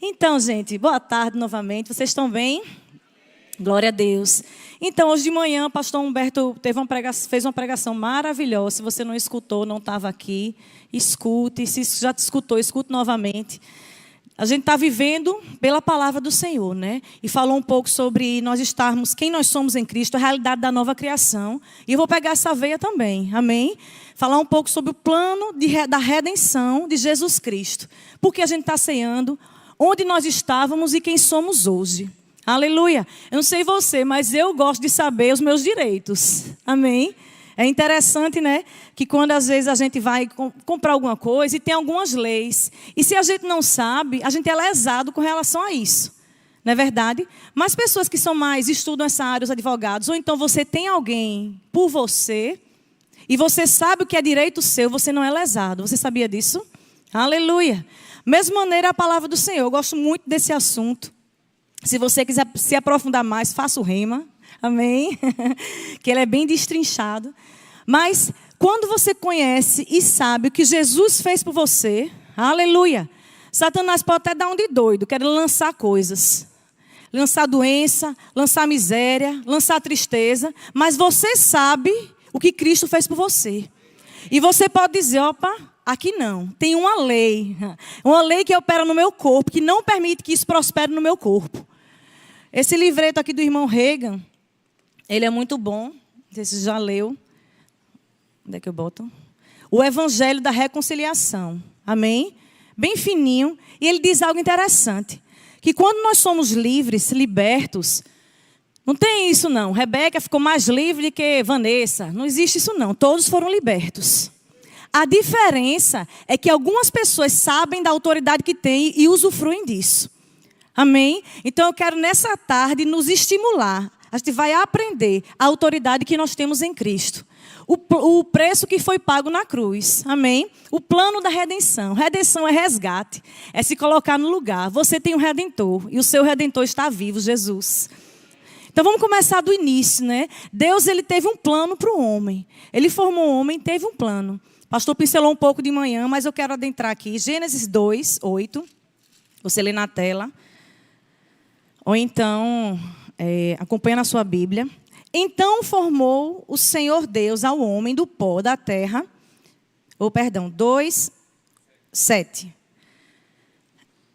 Então, gente, boa tarde novamente. Vocês estão bem? Glória a Deus. Então, hoje de manhã, o pastor Humberto fez uma pregação maravilhosa. Se você não escutou, não estava aqui, escute. Se já te escutou, escute novamente. A gente está vivendo pela palavra do Senhor, né? E falou um pouco sobre nós estarmos, quem nós somos em Cristo, a realidade da nova criação. E eu vou pegar essa veia também, amém? Falar um pouco sobre o plano da redenção de Jesus Cristo. Por que a gente está ceando, onde nós estávamos e quem somos hoje. Aleluia. Eu não sei você, mas eu gosto de saber os meus direitos. Amém? É interessante, né? Que quando às vezes a gente vai comprar alguma coisa e tem algumas leis. E se a gente não sabe, a gente é lesado com relação a isso. Não é verdade? Mas pessoas que são mais, estudam essa área, os advogados, ou então você tem alguém por você, e você sabe o que é direito seu, você não é lesado. Você sabia disso? Aleluia. Mesma maneira a palavra do Senhor. Eu gosto muito desse assunto. Se você quiser se aprofundar mais, faça o rema. Amém? Que ele é bem destrinchado. Mas quando você conhece e sabe o que Jesus fez por você, aleluia. Satanás pode até dar um de doido, querendo lançar coisas. Lançar doença, lançar miséria, lançar tristeza. Mas você sabe o que Cristo fez por você. E você pode dizer, opa, aqui não. Tem uma lei que opera no meu corpo, que não permite que isso prospere no meu corpo. Esse livreto aqui do irmão Reagan, ele é muito bom. Não sei se você já leu. Onde é que eu boto? O Evangelho da Reconciliação. Amém? Bem fininho. E ele diz algo interessante. Que quando nós somos livres, libertos, não tem isso não. Rebeca ficou mais livre do que Vanessa. Não existe isso não. Todos foram libertos. A diferença é que algumas pessoas sabem da autoridade que têm e usufruem disso. Amém? Então eu quero nessa tarde nos estimular. A gente vai aprender a autoridade que nós temos em Cristo. O preço que foi pago na cruz. Amém? O plano da redenção. Redenção é resgate. É se colocar no lugar. Você tem um Redentor. E o seu Redentor está vivo, Jesus. Então vamos começar do início, né? Deus, ele teve um plano para o homem. Ele formou o homem, teve um plano. O pastor pincelou um pouco de manhã, mas eu quero adentrar aqui. Gênesis 2, 8. Você lê na tela. Ou então, acompanha na sua Bíblia. Então formou o Senhor Deus ao homem do pó da terra. 2, 7.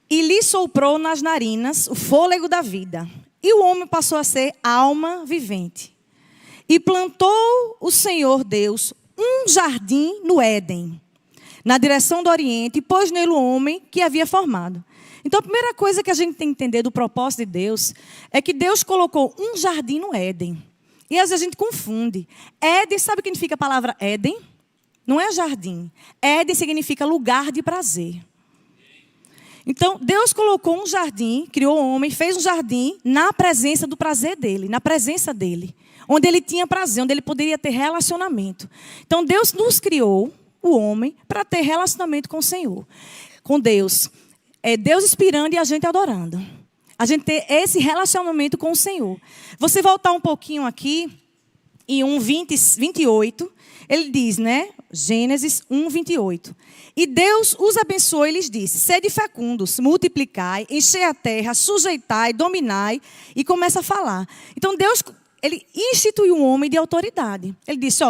E lhe soprou nas narinas o fôlego da vida. E o homem passou a ser alma vivente. E plantou o Senhor Deus um jardim no Éden, na direção do Oriente, e pôs nele o homem que havia formado. Então, a primeira coisa que a gente tem que entender do propósito de Deus é que Deus colocou um jardim no Éden. E às vezes a gente confunde. Éden, sabe o que significa a palavra Éden? Não é jardim. Éden significa lugar de prazer. Então, Deus colocou um jardim, criou o homem, fez um jardim na presença do prazer dele, na presença dele. Onde ele tinha prazer, onde ele poderia ter relacionamento. Então, Deus nos criou, o homem, para ter relacionamento com o Senhor. Com Deus. É Deus inspirando e a gente adorando. A gente ter esse relacionamento com o Senhor. Você voltar um pouquinho aqui, em 1:28, ele diz, né? Gênesis 1:28. E Deus os abençoou e lhes disse, sede fecundos, multiplicai, enchei a terra, sujeitai, dominai, e começa a falar. Então Deus, ele instituiu um homem de autoridade. Ele disse,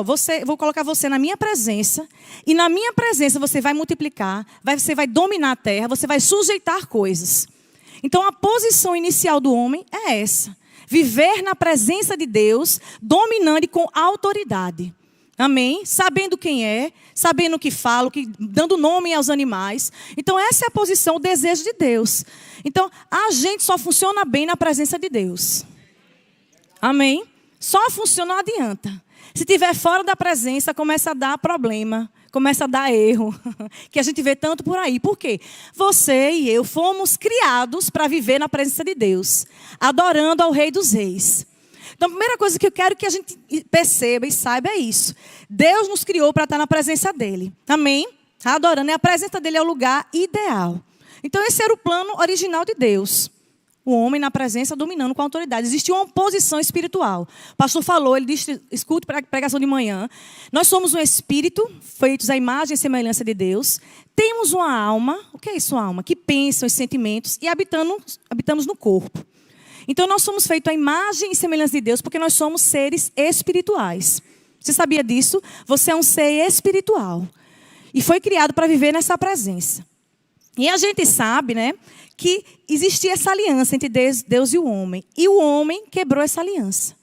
vou colocar você na minha presença, e na minha presença você vai multiplicar, você vai dominar a terra, você vai sujeitar coisas. Então a posição inicial do homem é essa. Viver na presença de Deus, dominando e com autoridade. Amém? Sabendo quem é, sabendo o que fala, dando nome aos animais. Então essa é a posição, o desejo de Deus. Então a gente só funciona bem na presença de Deus. Amém? Só funciona, não adianta. Se estiver fora da presença, começa a dar problema. Começa a dar erro. Que a gente vê tanto por aí. Por quê? Você e eu fomos criados para viver na presença de Deus. Adorando ao Rei dos Reis. Então a primeira coisa que eu quero que a gente perceba e saiba é isso. Deus nos criou para estar na presença dEle. Amém? Adorando. E a presença dEle é o lugar ideal. Então esse era o plano original de Deus. O homem na presença dominando com autoridade. Existia uma oposição espiritual. O pastor falou, ele disse, escute a pregação de manhã. Nós somos um espírito, feitos à imagem e semelhança de Deus. Temos uma alma, o que é isso, uma alma? Que pensa os sentimentos e habitamos no corpo. Então nós somos feitos à imagem e semelhança de Deus porque nós somos seres espirituais. Você sabia disso? Você é um ser espiritual. E foi criado para viver nessa presença. E a gente sabe, né, que existia essa aliança entre Deus e o homem. E o homem quebrou essa aliança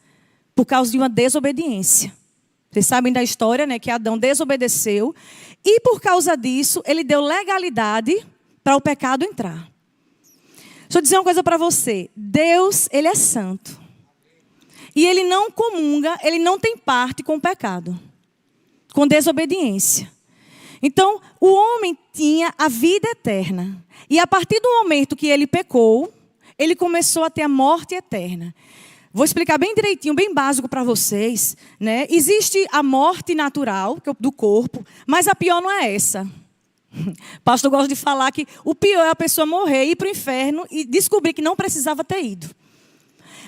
por causa de uma desobediência. Vocês sabem da história, né, que Adão desobedeceu. E por causa disso, ele deu legalidade para o pecado entrar. Deixa eu dizer uma coisa para você. Deus, ele é santo. E ele não comunga, ele não tem parte com o pecado. Com desobediência. Então, o homem tinha a vida eterna. E a partir do momento que ele pecou, ele começou a ter a morte eterna. Vou explicar bem direitinho, bem básico para vocês, né? Existe a morte natural do corpo, mas a pior não é essa. O pastor gosta de falar que o pior é a pessoa morrer, ir para o inferno e descobrir que não precisava ter ido.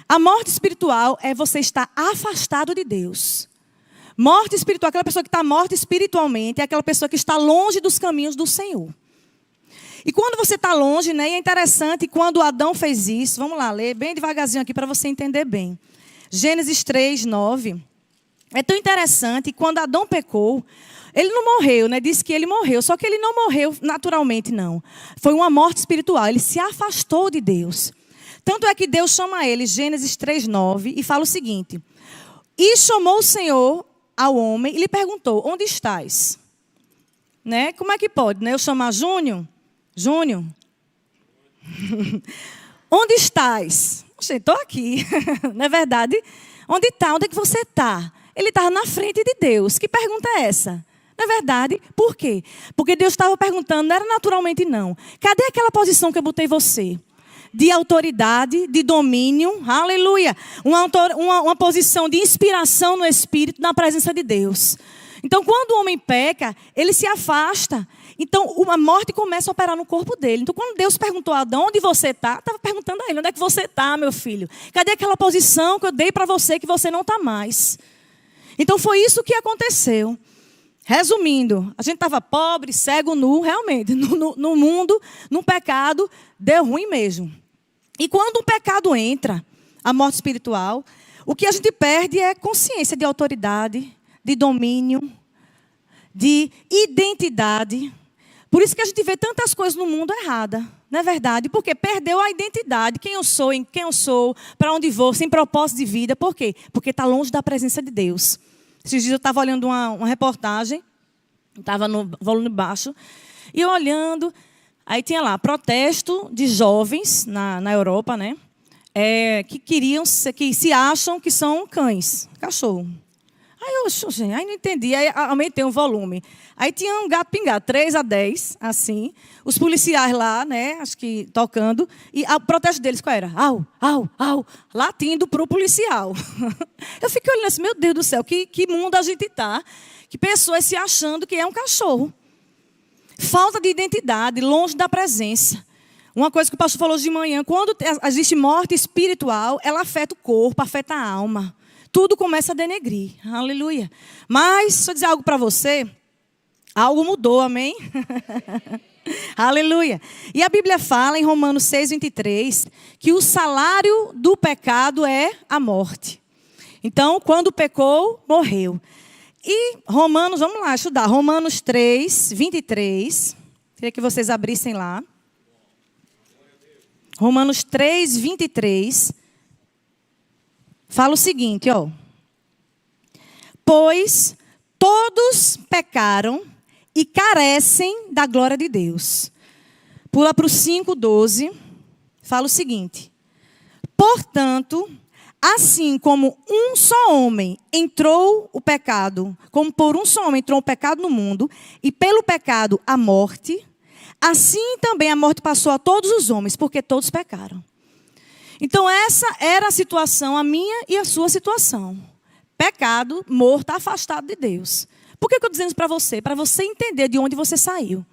A morte espiritual é você estar afastado de Deus. Morte espiritual, aquela pessoa que está morta espiritualmente, é aquela pessoa que está longe dos caminhos do Senhor. E quando você está longe, né, é interessante, quando Adão fez isso, vamos lá, ler bem devagarzinho aqui para você entender bem. Gênesis 3, 9. É tão interessante, quando Adão pecou, ele não morreu, né? Diz que ele morreu, só que ele não morreu naturalmente, não. Foi uma morte espiritual, ele se afastou de Deus. Tanto é que Deus chama ele, Gênesis 3, 9, e fala o seguinte: e chamou o Senhor ao homem e lhe perguntou, onde estás? Né? Como é que pode, né? Eu chamar Júnior? Júnior? Onde estás? Estou aqui, não é verdade? Onde está? Onde é que você está? Ele estava na frente de Deus. Que pergunta é essa? Não é verdade? Por quê? Porque Deus estava perguntando, não era naturalmente não. Cadê aquela posição que eu botei você? De autoridade, de domínio, aleluia. Uma posição de inspiração no Espírito, na presença de Deus. Então, quando o homem peca, ele se afasta. Então, a morte começa a operar no corpo dele. Então, quando Deus perguntou a Adão, onde você está? Estava perguntando a ele, onde é que você está, meu filho? Cadê aquela posição que eu dei para você que você não está mais? Então, foi isso que aconteceu. Resumindo, a gente estava pobre, cego, nu, realmente. No mundo, no pecado, deu ruim mesmo. E quando o pecado entra, a morte espiritual, o que a gente perde é consciência de autoridade, de domínio, de identidade. Por isso que a gente vê tantas coisas no mundo erradas, não é verdade? Porque perdeu a identidade, quem eu sou, em quem eu sou, para onde vou, sem propósito de vida. Por quê? Porque está longe da presença de Deus. Esses dias eu estava olhando uma reportagem, estava no volume baixo, e eu olhando, aí tinha lá, protesto de jovens na Europa, né? Que se acham que são cães, cachorro. Aí não entendi, aí aumentei o volume. Aí tinha um gato pingado, 3 a 10, assim. Os policiais lá, né, acho que tocando. E o protesto deles qual era? Au, au, au, latindo para o policial. Eu fiquei olhando assim, meu Deus do céu, que mundo a gente está. Que pessoas se achando que é um cachorro. Falta de identidade, longe da presença. Uma coisa que o pastor falou hoje de manhã, quando existe morte espiritual, ela afeta o corpo, afeta a alma. Tudo começa a denegrir. Aleluia. Mas, deixa eu dizer algo para você. Algo mudou, amém? Aleluia. E a Bíblia fala em Romanos 6, 23, que o salário do pecado é a morte. Então, quando pecou, morreu. E Romanos, vamos lá estudar. Romanos 3, 23. Queria que vocês abrissem lá. Romanos 3, 23. Fala o seguinte, ó. Pois todos pecaram e carecem da glória de Deus. Pula para o 5:12. Fala o seguinte. Portanto, assim como um só homem entrou o pecado, como por um só homem entrou o pecado no mundo, e pelo pecado a morte, assim também a morte passou a todos os homens, porque todos pecaram. Então, essa era a situação, a minha e a sua situação. Pecado, morto, afastado de Deus. Por que eu estou dizendo isso para você? Para você entender de onde você saiu.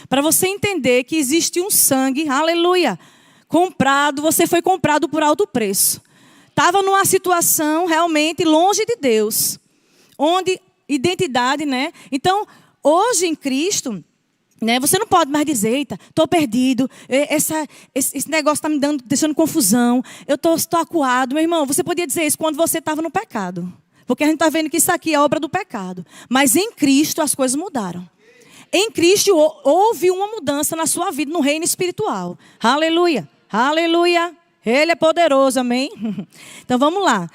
Para você entender que existe um sangue, aleluia, Comprado, você foi comprado por alto preço. Estava numa situação realmente longe de Deus. Onde identidade, né? Então, hoje em Cristo, né, você não pode mais dizer, eita, estou perdido, esse negócio está me deixando confusão, eu estou acuado. Meu irmão, você podia dizer isso quando você estava no pecado. Porque a gente está vendo que isso aqui é obra do pecado. Mas em Cristo as coisas mudaram. Em Cristo houve uma mudança na sua vida, no reino espiritual. Aleluia, aleluia. Ele é poderoso, amém? Então vamos lá.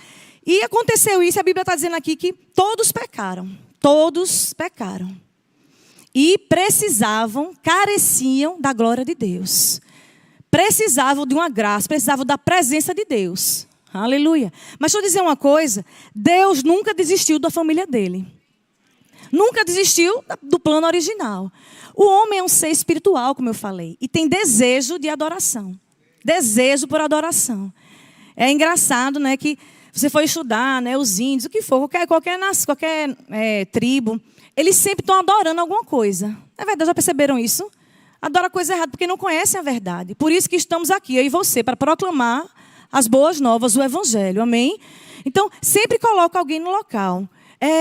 E aconteceu isso, a Bíblia está dizendo aqui que todos pecaram. Todos pecaram. E precisavam, careciam da glória de Deus. Precisavam de uma graça, precisavam da presença de Deus. Aleluia. Mas deixa eu dizer uma coisa, Deus nunca desistiu da família dele. Nunca desistiu do plano original. O homem é um ser espiritual, como eu falei, e tem desejo de adoração. Desejo por adoração. É engraçado, né, que você foi estudar, né, os índios, o que for, qualquer tribo, eles sempre estão adorando alguma coisa. Na verdade, já perceberam isso? Adora coisa errada porque não conhecem a verdade. Por isso que estamos aqui, eu e você, para proclamar as boas novas, o evangelho, amém? Então, sempre coloca alguém no local.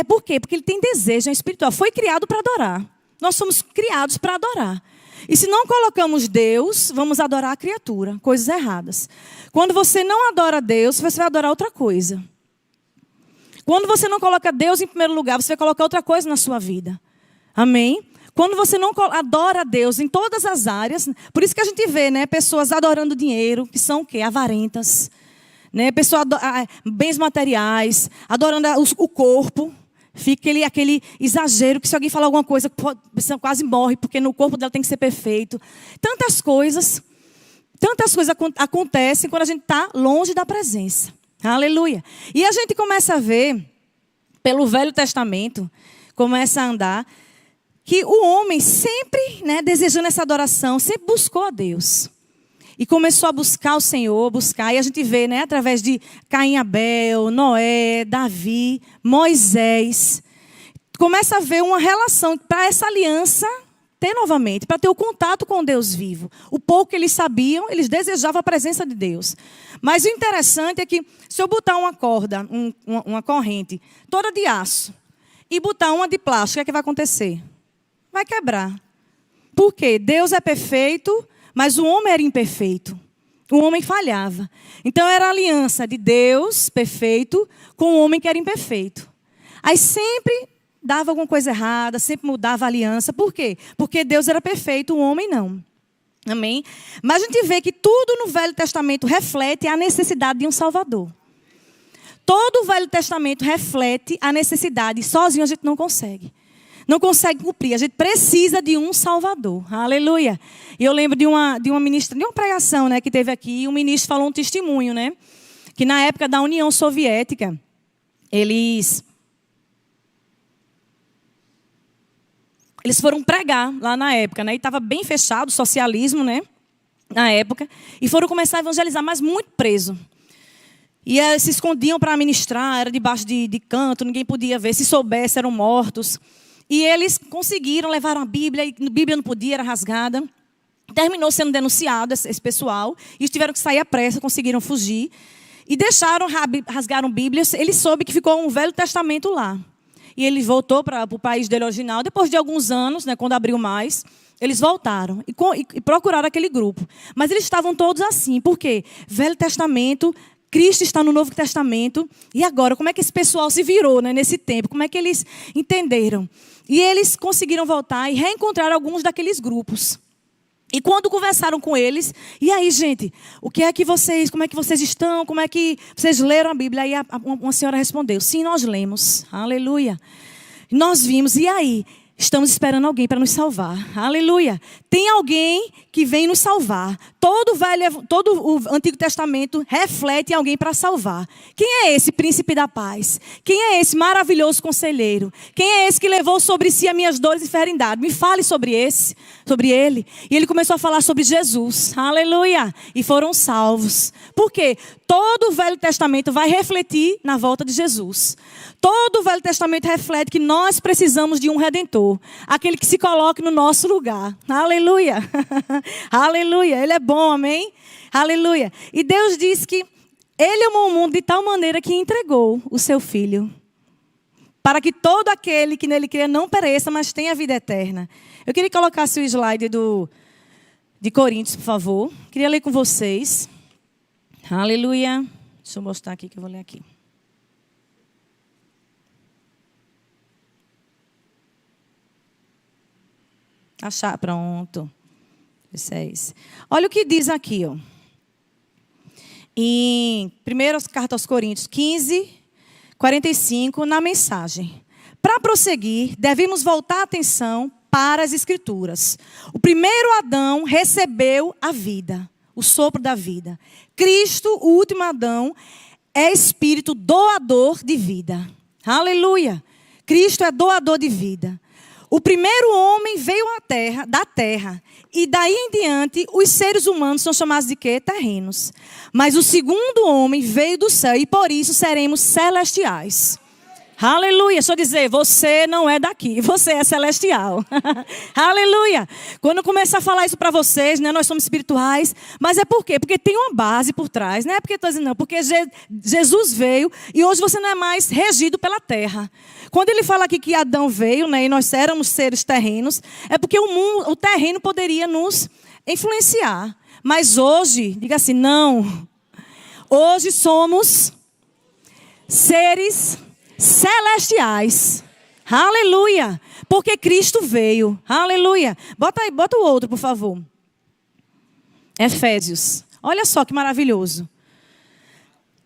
Por quê? Porque ele tem desejo, é espiritual. Foi criado para adorar. Nós somos criados para adorar. E se não colocamos Deus, vamos adorar a criatura, coisas erradas. Quando você não adora Deus, você vai adorar outra coisa. Quando você não coloca Deus em primeiro lugar, você vai colocar outra coisa na sua vida. Amém? Quando você não adora Deus em todas as áreas, por isso que a gente vê, né, pessoas adorando dinheiro, que são o quê? Avarentas. Né? Pessoas bens materiais, adorando o corpo. Fica aquele exagero que se alguém falar alguma coisa, a pessoa quase morre, porque no corpo dela tem que ser perfeito. Tantas coisas acontecem quando a gente está longe da presença. Aleluia. E a gente começa a ver, pelo Velho Testamento, começa a andar, que o homem sempre, né, desejando essa adoração, sempre buscou a Deus. E começou a buscar o Senhor, e a gente vê, né, através de Caim e Abel, Noé, Davi, Moisés. Começa a ver uma relação para essa aliança ter novamente, para ter o contato com Deus vivo. O pouco que eles sabiam, eles desejavam a presença de Deus. Mas o interessante é que, se eu botar uma corda, uma corrente, toda de aço, e botar uma de plástico, o que é que vai acontecer? Vai quebrar. Por quê? Deus é perfeito, mas o homem era imperfeito. O homem falhava. Então era a aliança de Deus perfeito com o homem que era imperfeito. Aí sempre dava alguma coisa errada, sempre mudava a aliança. Por quê? Porque Deus era perfeito, o homem não. Amém? Mas a gente vê que tudo no Velho Testamento reflete a necessidade de um Salvador. Todo o Velho Testamento reflete a necessidade. Sozinho a gente não consegue. Não consegue cumprir. A gente precisa de um Salvador. Aleluia. E eu lembro de uma pregação, né, que teve aqui. E o ministro falou um testemunho, né? Que na época da União Soviética, eles foram pregar lá na época, né? E estava bem fechado o socialismo, né? Na época. E foram começar a evangelizar, mas muito preso. E se escondiam para ministrar, era debaixo de canto, ninguém podia ver. Se soubesse, eram mortos. E eles conseguiram, levaram a Bíblia, e a Bíblia não podia, era rasgada. Terminou sendo denunciado esse pessoal. E tiveram que sair à pressa, conseguiram fugir. E rasgaram Bíblias. Ele soube que ficou um Velho Testamento lá. E ele voltou para o país dele original. Depois de alguns anos, né, quando abriu mais, eles voltaram e procuraram aquele grupo. Mas eles estavam todos assim. Por quê? Velho Testamento, Cristo está no Novo Testamento. E agora, como é que esse pessoal se virou, né, nesse tempo? Como é que eles entenderam? E eles conseguiram voltar e reencontrar alguns daqueles grupos. E quando conversaram com eles, e aí, gente, como é que vocês estão? Como é que vocês leram a Bíblia? Aí uma senhora respondeu, sim, nós lemos. Aleluia. Nós vimos, e aí? Estamos esperando alguém para nos salvar. Aleluia. Tem alguém que vem nos salvar. Todo o Antigo Testamento reflete alguém para salvar. Quem é esse príncipe da paz? Quem é esse maravilhoso conselheiro? Quem é esse que levou sobre si as minhas dores e enfermidades? Me fale sobre ele. E ele começou a falar sobre Jesus. Aleluia. E foram salvos. Por quê? Todo o Velho Testamento vai refletir na volta de Jesus. Todo o Velho Testamento reflete que nós precisamos de um Redentor. Senhor, aquele que se coloca no nosso lugar. Aleluia. Aleluia. Ele é bom, amém? Aleluia. E Deus diz que Ele amou o mundo de tal maneira que entregou o seu Filho, para que todo aquele que nele crê não pereça, mas tenha vida eterna. Eu queria que colocasse o slide de Coríntios, por favor. Queria ler com vocês. Aleluia. Deixa eu mostrar aqui que eu vou ler aqui. Achar, pronto. Isso é isso. Olha o que diz aqui, ó. Em 1 carta aos Coríntios 15, 45, na mensagem. Para prosseguir, devemos voltar a atenção para as Escrituras. O primeiro Adão recebeu a vida, o sopro da vida. Cristo, o último Adão, é espírito doador de vida. Aleluia! Cristo é doador de vida. O primeiro homem veio da terra, e daí em diante os seres humanos são chamados de quê? Terrenos. Mas o segundo homem veio do céu, e por isso seremos celestiais. Aleluia, deixa eu dizer, você não é daqui, você é celestial. Aleluia. Quando eu começar a falar isso para vocês, né, nós somos espirituais, mas é por quê? Porque tem uma base por trás, não é porque estou dizendo não, porque Jesus veio e hoje você não é mais regido pela terra. Quando ele fala aqui que Adão veio, né, e nós éramos seres terrenos, é porque o terreno poderia nos influenciar. Mas hoje, diga assim, não. Hoje somos seres celestiais. Aleluia. Porque Cristo veio. Aleluia. Bota o outro, por favor. Efésios. Olha só que maravilhoso.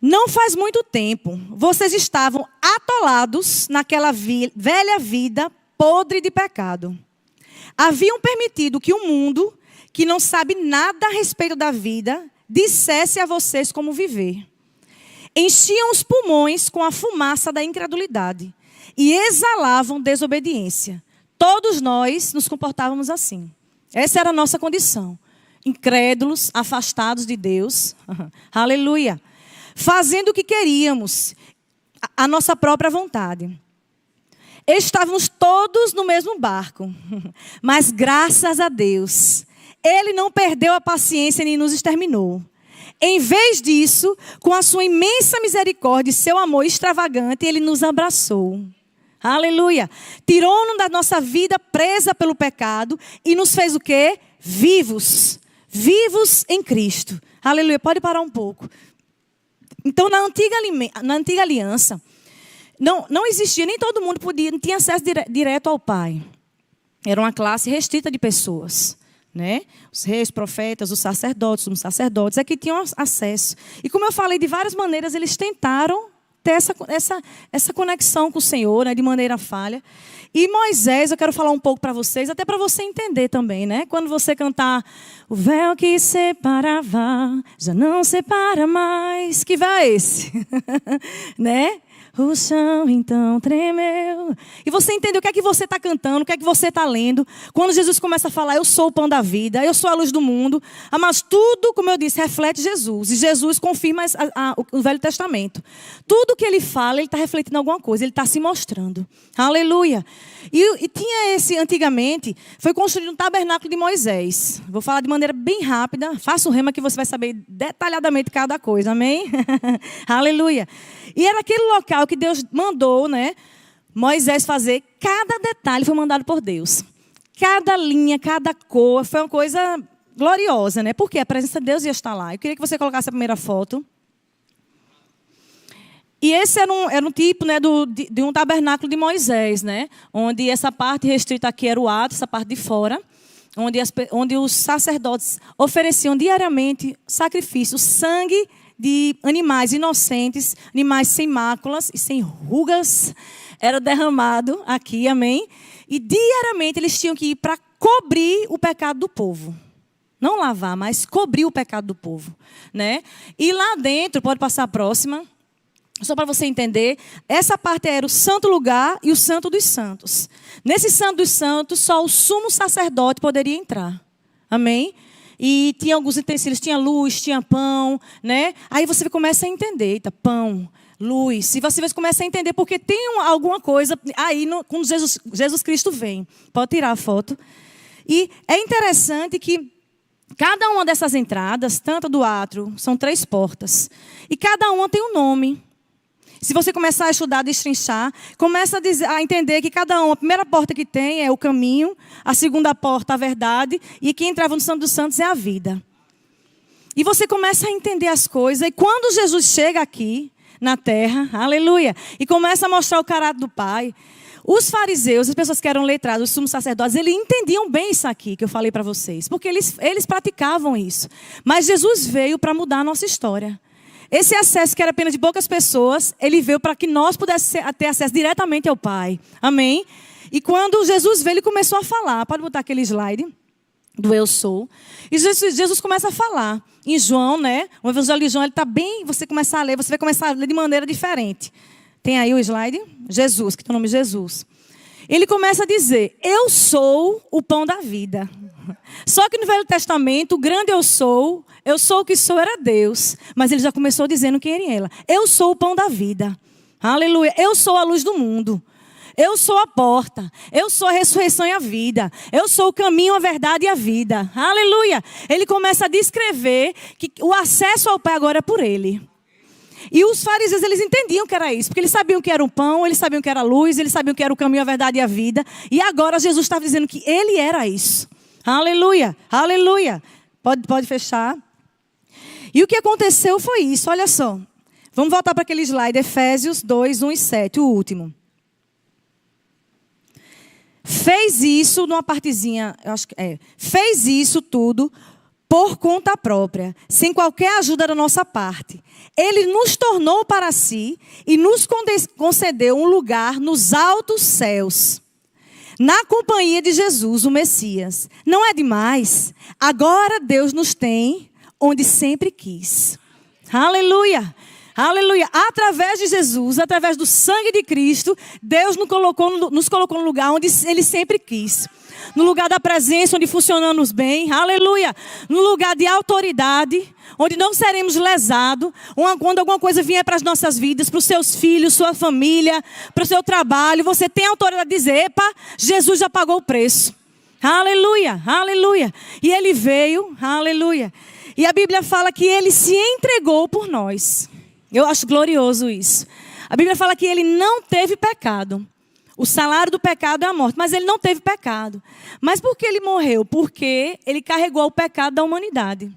Não faz muito tempo, vocês estavam atolados naquela velha vida podre de pecado. Haviam permitido que o mundo, que não sabe nada a respeito da vida, dissesse a vocês como viver. Enchiam os pulmões com a fumaça da incredulidade e exalavam desobediência. Todos nós nos comportávamos assim. Essa era a nossa condição. Incrédulos, afastados de Deus. Aleluia. Fazendo o que queríamos, a nossa própria vontade. Estávamos todos no mesmo barco, mas graças a Deus, Ele não perdeu a paciência nem nos exterminou. Em vez disso, com a sua imensa misericórdia e seu amor extravagante, Ele nos abraçou. Aleluia. Tirou-nos da nossa vida presa pelo pecado e nos fez o quê? Vivos. Vivos em Cristo. Aleluia. Pode parar um pouco. Então, na antiga aliança, não existia, nem todo mundo não tinha acesso direto ao Pai. Era uma classe restrita de pessoas, né? Os reis, profetas, os sacerdotes é que tinham acesso. E como eu falei, de várias maneiras, eles tentaram ter essa conexão com o Senhor, né, de maneira falha. E Moisés, eu quero falar um pouco para vocês, até para você entender também, né? Quando você cantar, o véu que separava, já não separa mais. Que véu é esse? Né? O chão então tremeu. E você entendeu o que é que você está cantando, o que é que você está lendo. Quando Jesus começa a falar, eu sou o pão da vida, eu sou a luz do mundo. Mas tudo, como eu disse, reflete Jesus. E Jesus confirma o Velho Testamento. Tudo que ele fala, ele está refletindo alguma coisa, ele está se mostrando. Aleluia. E tinha antigamente, foi construído um tabernáculo de Moisés. Vou falar de maneira bem rápida. Faça o rema que você vai saber detalhadamente cada coisa. Amém? Aleluia. E era aquele local que Deus mandou, né, Moisés fazer. Cada detalhe foi mandado por Deus. Cada linha, cada cor. Foi uma coisa gloriosa, né? Porque a presença de Deus ia estar lá. Eu queria que você colocasse a primeira foto. E esse era um tipo, né, de um tabernáculo de Moisés, né? Onde essa parte restrita aqui era o ato, essa parte de fora. Onde os sacerdotes ofereciam diariamente sacrifício, sangue de animais inocentes, animais sem máculas e sem rugas, era derramado aqui, amém? E diariamente eles tinham que ir para cobrir o pecado do povo. Não lavar, mas cobrir o pecado do povo, né? E lá dentro, pode passar a próxima, só para você entender, essa parte era o santo lugar e o santo dos santos. Nesse santo dos santos, só o sumo sacerdote poderia entrar, amém? E tinha alguns utensílios, tinha luz, tinha pão, né? Aí você começa a entender, eita, pão. luz. E você começa a entender porque tem alguma coisa aí quando Jesus Cristo vem. Pode tirar a foto. E é interessante que cada uma dessas entradas, tanto do átrio, são 3 portas. E cada uma tem um nome. Se você começar a estudar, destrinchar, começa a entender que cada uma, a primeira porta que tem é o caminho, a segunda porta a verdade, e quem entrava no Santo dos Santos é a vida. E você começa a entender as coisas, e quando Jesus chega aqui na terra, aleluia, e começa a mostrar o caráter do Pai, os fariseus, as pessoas que eram letrados, os sumos sacerdotes, eles entendiam bem isso aqui que eu falei para vocês, porque eles praticavam isso. Mas Jesus veio para mudar a nossa história. Esse acesso que era apenas de poucas pessoas, ele veio para que nós pudéssemos ter acesso diretamente ao Pai. Amém? E quando Jesus veio, ele começou a falar. Pode botar aquele slide do eu sou. E Jesus começa a falar. Em João, né? O Evangelho de João, ele está bem, você começa a ler, você vai começar a ler de maneira diferente. Tem aí o slide? Jesus, que tem o nome de Jesus. Ele começa a dizer, eu sou o pão da vida. Só que no Velho Testamento, o grande eu sou o que sou era Deus. Mas ele já começou dizendo quem era ela. Eu sou o pão da vida. Aleluia. Eu sou a luz do mundo. Eu sou a porta. Eu sou a ressurreição e a vida. Eu sou o caminho, a verdade e a vida. Aleluia. Ele começa a descrever que o acesso ao Pai agora é por ele. E os fariseus, eles entendiam que era isso. Porque eles sabiam que era o pão, eles sabiam que era a luz, eles sabiam que era o caminho, a verdade e a vida. E agora Jesus estava dizendo que ele era isso. Aleluia. Aleluia. Pode fechar. E o que aconteceu foi isso, olha só. Vamos voltar para aquele slide, Efésios 2, 1 e 7, o último. Fez isso numa partezinha, eu acho que fez isso tudo por conta própria, sem qualquer ajuda da nossa parte. Ele nos tornou para si e nos concedeu um lugar nos altos céus, na companhia de Jesus, o Messias. Não é demais? Agora Deus nos tem onde sempre quis. Aleluia! Aleluia! Através de Jesus, através do sangue de Cristo, Deus nos colocou no lugar onde Ele sempre quis. No lugar da presença, onde funcionamos bem. Aleluia! No lugar de autoridade, onde não seremos lesados. Quando alguma coisa vier para as nossas vidas, para os seus filhos, sua família, para o seu trabalho, você tem a autoridade de dizer, epa, Jesus já pagou o preço. Aleluia! Aleluia! E Ele veio, aleluia! E a Bíblia fala que Ele se entregou por nós. Eu acho glorioso isso. A Bíblia fala que Ele não teve pecado. O salário do pecado é a morte, mas Ele não teve pecado. Mas por que Ele morreu? Porque Ele carregou o pecado da humanidade.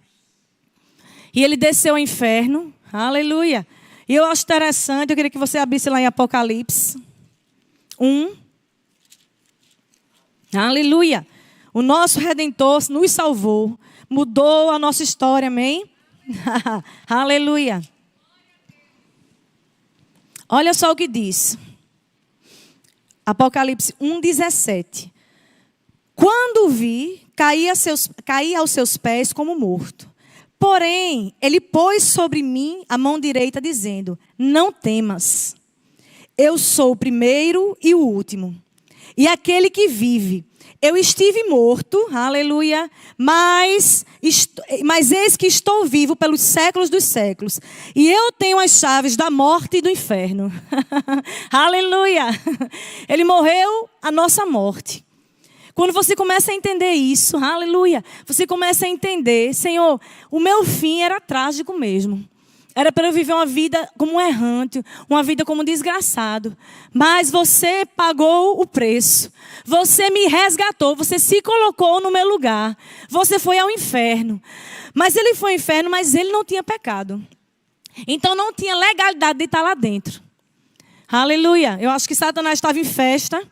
E Ele desceu ao inferno. Aleluia. E eu acho interessante, eu queria que você abrisse lá em Apocalipse 1. Aleluia. O nosso Redentor nos salvou. Mudou a nossa história, amém? Aleluia. Olha só o que diz. Apocalipse 1:17. Quando o vi, caí aos seus pés como morto. Porém, ele pôs sobre mim a mão direita, dizendo, não temas. Eu sou o primeiro e o último. E aquele que vive. Eu estive morto, aleluia, mas eis que estou vivo pelos séculos dos séculos. E eu tenho as chaves da morte e do inferno. Aleluia. Ele morreu a nossa morte. Quando você começa a entender isso, aleluia, você começa a entender, Senhor, o meu fim era trágico mesmo. Era para eu viver uma vida como um errante, uma vida como um desgraçado. Mas você pagou o preço. Você me resgatou, você se colocou no meu lugar. Você foi ao inferno. Mas ele foi ao inferno, mas ele não tinha pecado. Então não tinha legalidade de estar lá dentro. Aleluia. Eu acho que Satanás estava em festa,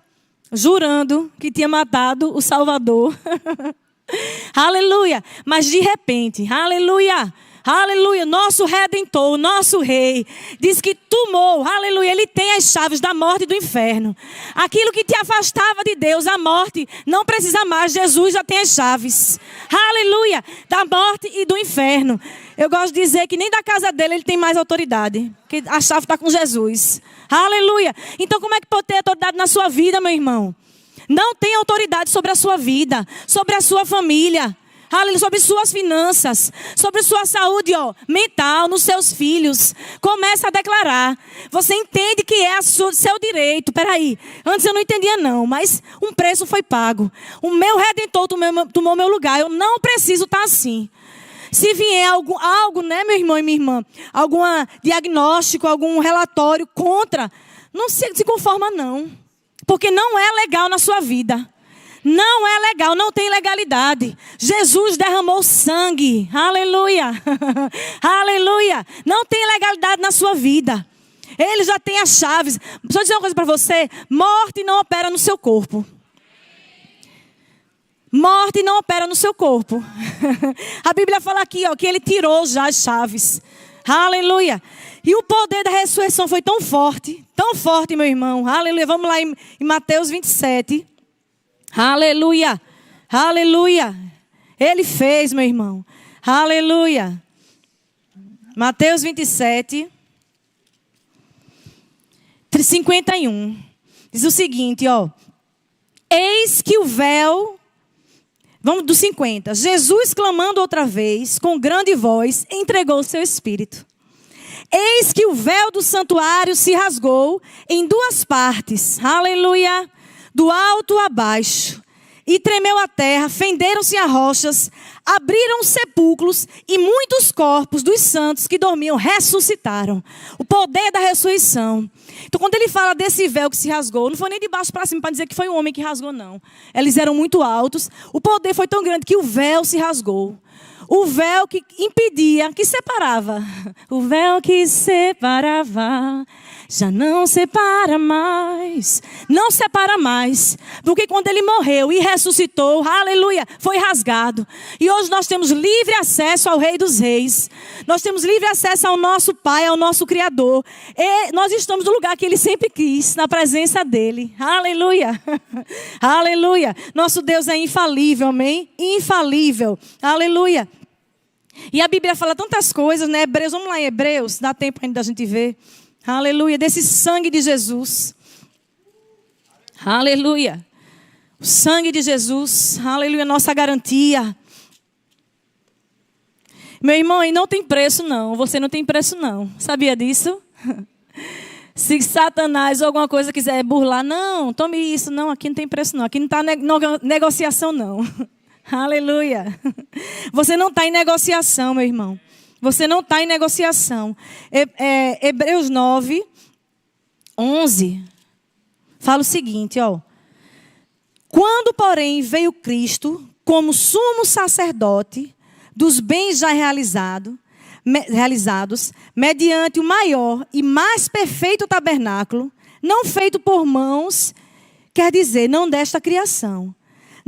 jurando que tinha matado o Salvador. Aleluia. Mas de repente, aleluia. Aleluia, nosso Redentor, nosso Rei, diz que tomou, aleluia, Ele tem as chaves da morte e do inferno. Aquilo que te afastava de Deus, a morte, não precisa mais, Jesus já tem as chaves. Aleluia, da morte e do inferno. Eu gosto de dizer que nem da casa dele Ele tem mais autoridade, porque a chave está com Jesus. Aleluia. Então como é que pode ter autoridade na sua vida, meu irmão? Não tem autoridade sobre a sua vida, sobre a sua família. Aleluia, sobre suas finanças, sobre sua saúde mental, nos seus filhos. Começa a declarar. Você entende que é seu direito. Peraí, antes eu não entendia não, mas um preço foi pago. O meu Redentor tomou meu lugar. Eu não preciso estar assim. Se vier algo, né, meu irmão e minha irmã, algum diagnóstico, algum relatório contra, não se conforma não. Porque não é legal na sua vida. Não é legal, não tem legalidade. Jesus derramou sangue. Aleluia. Aleluia. Não tem legalidade na sua vida. Ele já tem as chaves. Deixa eu dizer uma coisa para você. Morte não opera no seu corpo. Morte não opera no seu corpo. A Bíblia fala aqui, que ele tirou já as chaves. Aleluia. E o poder da ressurreição foi tão forte, meu irmão. Aleluia. Vamos lá em Mateus 27. Aleluia, aleluia. Ele fez, meu irmão. Aleluia. Mateus 27, 51. Diz o seguinte, Eis que o véu... Vamos do 50. Jesus, clamando outra vez, com grande voz, entregou o seu espírito. Eis que o véu do santuário se rasgou em duas partes. Aleluia. Do alto a baixo, e tremeu a terra, fenderam-se as rochas, abriram os sepulcros, e muitos corpos dos santos que dormiam ressuscitaram. O poder da ressurreição. Então, quando ele fala desse véu que se rasgou, não foi nem de baixo para cima para dizer que foi um homem que rasgou, não. Eles eram muito altos, o poder foi tão grande que o véu se rasgou. O véu que impedia, que separava. O véu que separava, já não separa mais. Não separa mais. Porque quando ele morreu e ressuscitou, aleluia, foi rasgado. E hoje nós temos livre acesso ao Rei dos Reis. Nós temos livre acesso ao nosso Pai, ao nosso Criador. E nós estamos no lugar que ele sempre quis, na presença dele. Aleluia. Aleluia. Nosso Deus é infalível, amém? Infalível. Aleluia. E a Bíblia fala tantas coisas, né? Hebreus, vamos lá em Hebreus, dá tempo ainda da gente ver. Aleluia, desse sangue de Jesus. Aleluia. O sangue de Jesus, aleluia, nossa garantia. Meu irmão, e não tem preço não, você não tem preço não. Sabia disso? Se Satanás ou alguma coisa quiser burlar, não, tome isso, não, aqui não tem preço não. Aqui não está negociação não. Aleluia. Você não está em negociação, meu irmão. Você não está em negociação. Hebreus 9, 11. Fala o seguinte, Quando, porém, veio Cristo como sumo sacerdote dos bens já realizados, mediante o maior e mais perfeito tabernáculo, não feito por mãos, quer dizer, não desta criação.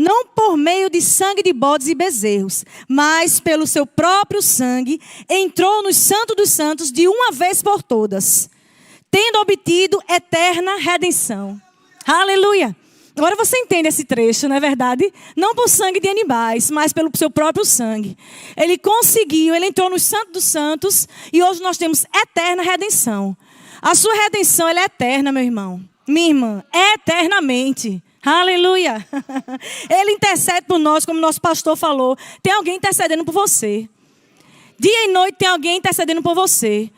Não por meio de sangue de bodes e bezerros, mas pelo seu próprio sangue, entrou no Santo dos Santos de uma vez por todas, tendo obtido eterna redenção. Aleluia! Agora você entende esse trecho, não é verdade? Não por sangue de animais, mas pelo seu próprio sangue. Ele conseguiu, ele entrou no Santo dos Santos e hoje nós temos eterna redenção. A sua redenção, ela é eterna, meu irmão. Minha irmã, eternamente. Aleluia. Ele intercede por nós, como nosso pastor falou. Tem alguém intercedendo por você. Dia e noite tem alguém intercedendo por você.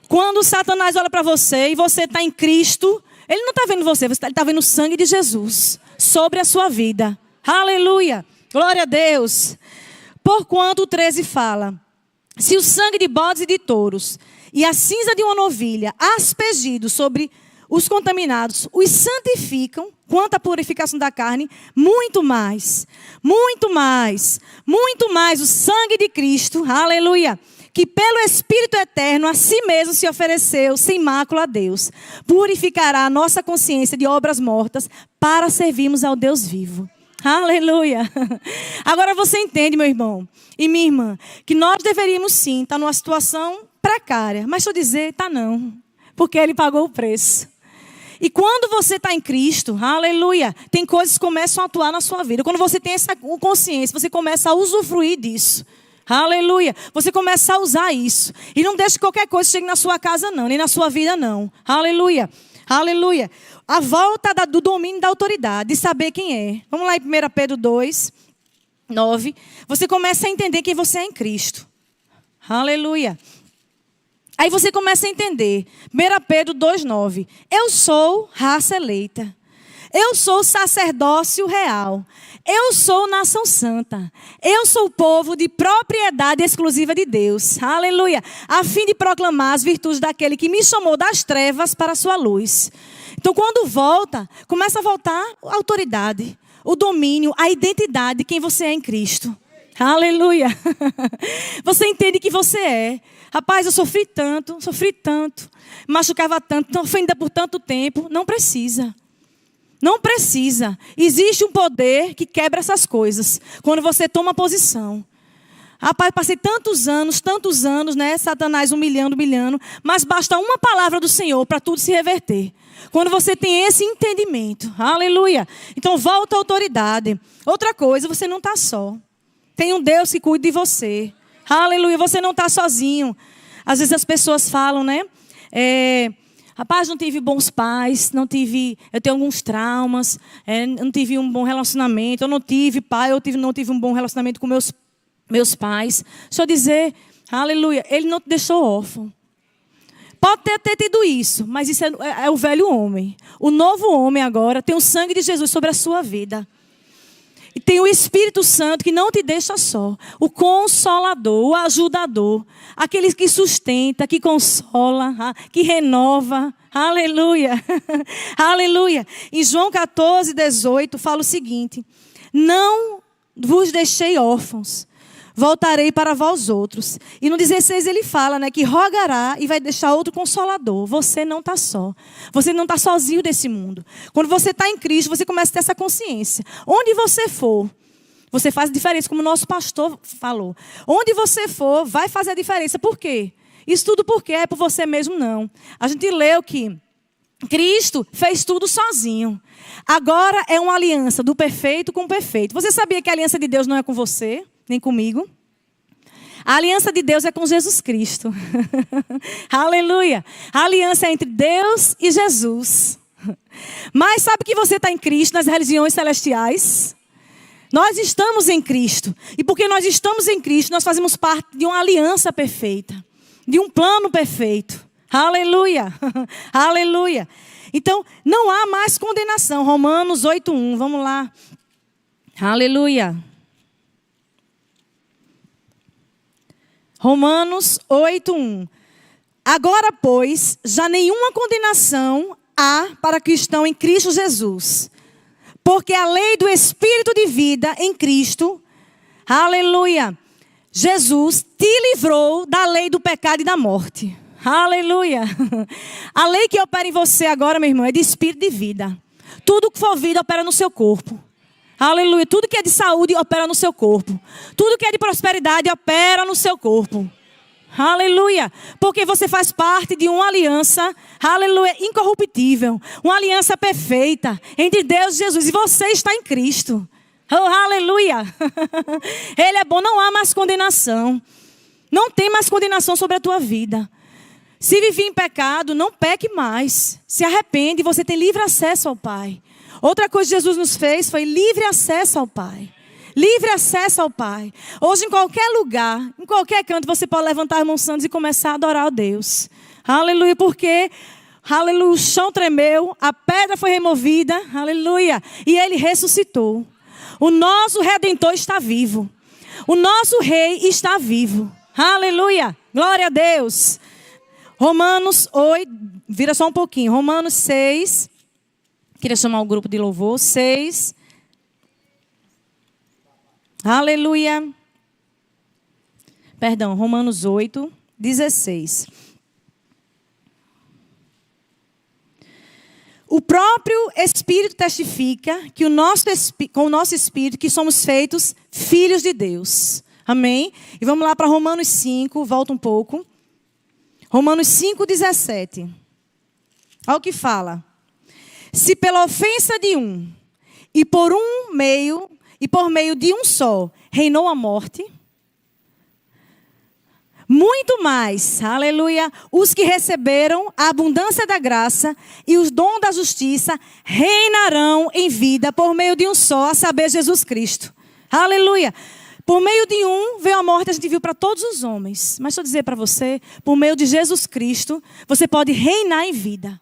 Quando Satanás olha para você e você está em Cristo, ele não está vendo você, ele está vendo o sangue de Jesus sobre a sua vida. Aleluia. Glória a Deus. Porquanto o 13 fala: se o sangue de bodes e de touros e a cinza de uma novilha aspergido sobre os contaminados os santificam, quanto à purificação da carne, muito mais o sangue de Cristo, aleluia, que pelo Espírito eterno a si mesmo se ofereceu sem mácula a Deus, purificará a nossa consciência de obras mortas para servirmos ao Deus vivo. Aleluia. Agora você entende, meu irmão e minha irmã, que nós deveríamos sim estar numa situação precária, mas deixa eu dizer, tá não, porque Ele pagou o preço. E quando você está em Cristo, aleluia, tem coisas que começam a atuar na sua vida. Quando você tem essa consciência, você começa a usufruir disso. Aleluia. Você começa a usar isso. E não deixe que qualquer coisa chegue na sua casa não, nem na sua vida não. Aleluia. Aleluia. A volta do domínio da autoridade, de saber quem é. Vamos lá em 1 Pedro 2. 9, você começa a entender quem você é em Cristo. Aleluia. Aí você começa a entender. 1 Pedro 2,9. Eu sou raça eleita. Eu sou sacerdócio real. Eu sou nação santa. Eu sou povo de propriedade exclusiva de Deus. Aleluia. A fim de proclamar as virtudes daquele que me chamou das trevas para a sua luz. Então, quando volta, começa a voltar a autoridade, o domínio, a identidade de quem você é em Cristo. Aleluia. Você entende que você é. Rapaz, eu sofri tanto, machucava tanto, ofendida por tanto tempo. Não precisa. Não precisa. Existe um poder que quebra essas coisas. Quando você toma posição. Rapaz, passei tantos anos, né? Satanás humilhando. Mas basta uma palavra do Senhor para tudo se reverter. Quando você tem esse entendimento. Aleluia. Então volta à autoridade. Outra coisa, você não está só. Tem um Deus que cuida de você. Aleluia. Você não está sozinho. Às vezes as pessoas falam, né? Rapaz, não tive bons pais, eu tenho alguns traumas, não tive um bom relacionamento, eu não tive pai, não tive um bom relacionamento com meus pais. Deixa eu dizer, aleluia, ele não te deixou órfão. Pode ter tido isso, mas isso é o velho homem. O novo homem agora tem o sangue de Jesus sobre a sua vida. E tem o Espírito Santo que não te deixa só. O Consolador, o Ajudador. Aquele que sustenta, que consola, que renova. Aleluia. Aleluia. Em João 14:18 fala o seguinte. Não vos deixei órfãos. Voltarei para vós outros. E no 16 ele fala, né, que rogará e vai deixar outro consolador. Você não está só. Você não está sozinho desse mundo. Quando você está em Cristo, você começa a ter essa consciência. Onde você for, você faz a diferença, como o nosso pastor falou. Onde você for, vai fazer a diferença. Por quê? Isso tudo porque é por você mesmo, não. A gente leu que Cristo fez tudo sozinho. Agora é uma aliança do perfeito com o perfeito. Você sabia que a aliança de Deus não é com você? Nem comigo. A aliança de Deus é com Jesus Cristo. Aleluia. A aliança é entre Deus e Jesus. Mas sabe que você está em Cristo nas religiões celestiais? Nós estamos em Cristo. E porque nós estamos em Cristo, nós fazemos parte de uma aliança perfeita. De um plano perfeito. Aleluia. Aleluia. Então, não há mais condenação. Romanos 8:1. Vamos lá. Aleluia. Romanos 8:1. Agora, pois, já nenhuma condenação há para que estão em Cristo Jesus. Porque a lei do Espírito de vida em Cristo, aleluia, Jesus te livrou da lei do pecado e da morte. Aleluia. A lei que opera em você agora, meu irmão, é de Espírito de vida. Tudo que for vida opera no seu corpo. Aleluia. Tudo que é de saúde opera no seu corpo. Tudo que é de prosperidade opera no seu corpo. Aleluia. Porque você faz parte de uma aliança, aleluia, incorruptível. Uma aliança perfeita entre Deus e Jesus. E você está em Cristo. Oh, aleluia. Ele é bom, não há mais condenação. Não tem mais condenação sobre a tua vida. Se viver em pecado, não peque mais. Se arrepende, você tem livre acesso ao Pai. Outra coisa que Jesus nos fez foi livre acesso ao Pai. Livre acesso ao Pai. Hoje, em qualquer lugar, em qualquer canto, você pode levantar as mãos santas e começar a adorar a Deus. Aleluia, porque, aleluia, o chão tremeu, a pedra foi removida, aleluia, e Ele ressuscitou. O nosso Redentor está vivo. O nosso Rei está vivo. Aleluia, glória a Deus. Romanos 8, vira só um pouquinho, Romanos 6... Queria chamar o grupo de louvor. 6. Aleluia. Perdão, Romanos 8, 16. O próprio Espírito testifica que com o nosso Espírito que somos feitos filhos de Deus. Amém? E vamos lá para Romanos 5, volta um pouco. Romanos 5, 17. Olha o que fala. Se pela ofensa de um, e por meio de um só, reinou a morte, muito mais, aleluia, os que receberam a abundância da graça e os dons da justiça reinarão em vida por meio de um só, a saber, Jesus Cristo. Aleluia. Por meio de um, veio a morte, a gente viu para todos os homens. Mas deixa eu dizer para você, por meio de Jesus Cristo, você pode reinar em vida.